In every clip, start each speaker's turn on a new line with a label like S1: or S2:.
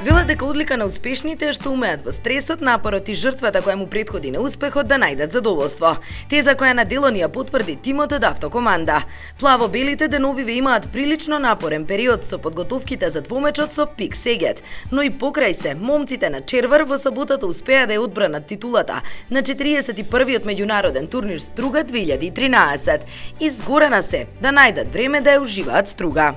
S1: Велат дека одлика на успешните е што умеат во стресот, напорот и жртвата која му претходи неуспехот да најдат задоволство. Теза која на дело ни ја потврди тимот од автокоманда. Плаво-белите деновиве имаат прилично напорен период со подготовките за двомечот со Пик Сегет, но и покрај се, момците на Червар во саботата успеа да ја одбранат титулата на 41-иот меѓународен турнир Струга 2013. Изгорена се да најдат време да ја уживаат Струга.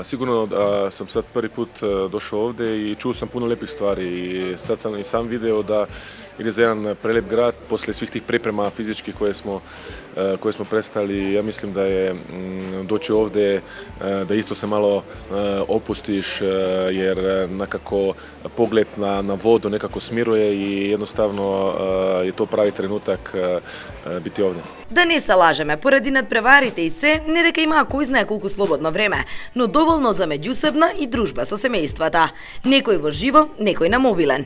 S2: Сигурно sam sad prvi put došao ovde i čuo sam puno lepih stvari i sad sam i sam video da ide za jedan prelep grad posle svih tih priprema fizičkih koje smo prestali. Ja mislim da je doći ovde da isto se malo opustiš jer nekako pogled na vodu nekako smiruje i jednostavno je to pravi trenutak biti ovde.
S1: Да не се лажеме, поради надпреварите и се, не дека имаа кој знае колку слободно време, но доволно за меѓусебна и дружба со семејствата. Некој во живо, некој на мобилен.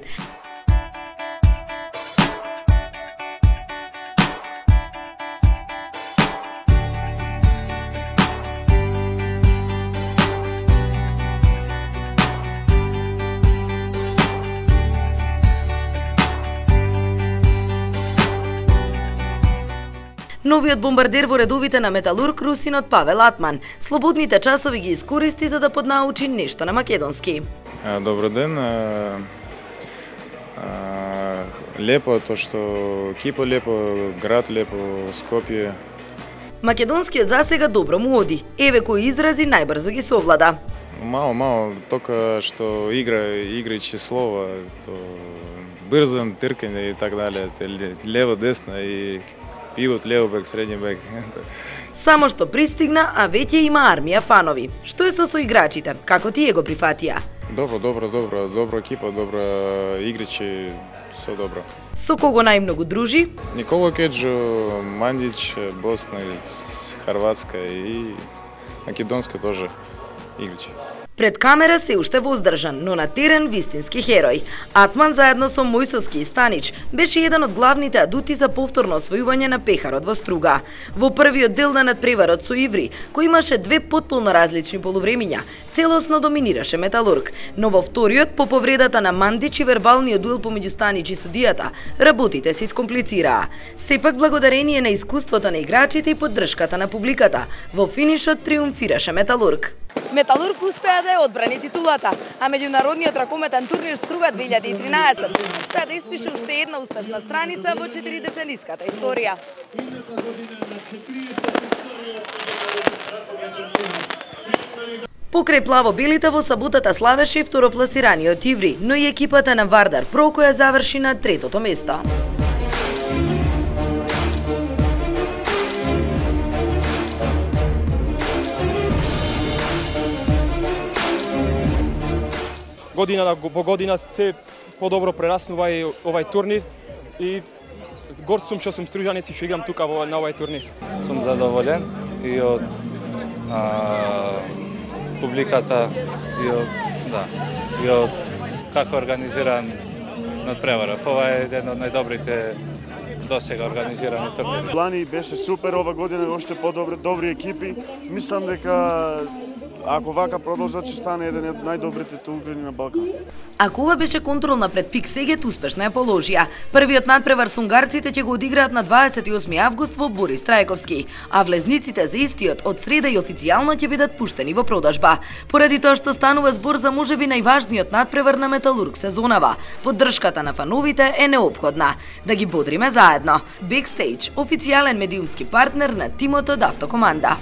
S1: Новиот бомбардер во редовите на Металург, русинот Павел Атман, слободните часови ги искористи за да поднаучи нешто на македонски.
S3: Добро ден. Лепо тоа што Кипо лепо, град лепо, Скопје.
S1: Македонскиот засега добро му оди. Еве кои изрази најбрзо ги совлада.
S3: Мало, тока што играјќи слова, то брзан тркање и така дале, лево десно и пивот, лево бек, средњи бек.
S1: Само што пристигна, а веќе има армија фанови. Што е со соиграчите? Како тие го прифатија?
S3: Добро екипа, добро играчи, со добро.
S1: Со кого најмногу дружи?
S3: Никола Кеджо, Мандич, Босна, Хрватска и Македонска тоже играчи.
S1: Пред камера се уште воздржан, но на терен вистински херој. Атман заедно со Мојсовски и Станич беше еден од главните адути за повторно освојување на пехарот во Струга. Во првиот дел на надпреварот со Иври, кој имаше две потполно различни полувремиња, целосно доминираше Металург, но во вториот, по повредата на Мандич и вербалниот дуел помеѓу Станич и судијата, работите се искомплицираа. Сепак, благодарение на искуството на играчите и поддршката на публиката, во финишот триумфираше Металург. Металург успеа да ја одбрани титулата, а меѓународниот ракометен турнир Струга 2013 успеа да испише уште една успешна страница во 4-децениската историја. Покрај плаво-белите во саботата славеше второпласираниот Иври, но и екипата на Вардар Про која заврши на третото место.
S4: Година во година се подобро прераснува и овај турнир и горд сум што сум стружанец и што играм тука на овај турнир.
S5: Сум задоволен и од публиката и од како организиран надпреваров. Ова е еден од најдобрите досега организирани турнири.
S6: Лани беше супер, ова година уште добри екипи. Мислам дека ако вака продолжат, ќе стане еден од најдобрите турнири на Балкан.
S1: Ако ова беше контролна пред Пик Сегет, успешно ја положија. Првиот надпревар со унгарците ќе го одиграат на 28 август во Борис Трајковски, а влезниците за истиот од среда и официјално ќе бидат пуштени во продажба. Поради тоа што станува збор за можеби најважниот надпревар на Металург сезонава, поддршката на фановите е неопходна. Да ги бодриме заедно. Бекстејдж, официјален медиумски партнер на тимот од автокоманда.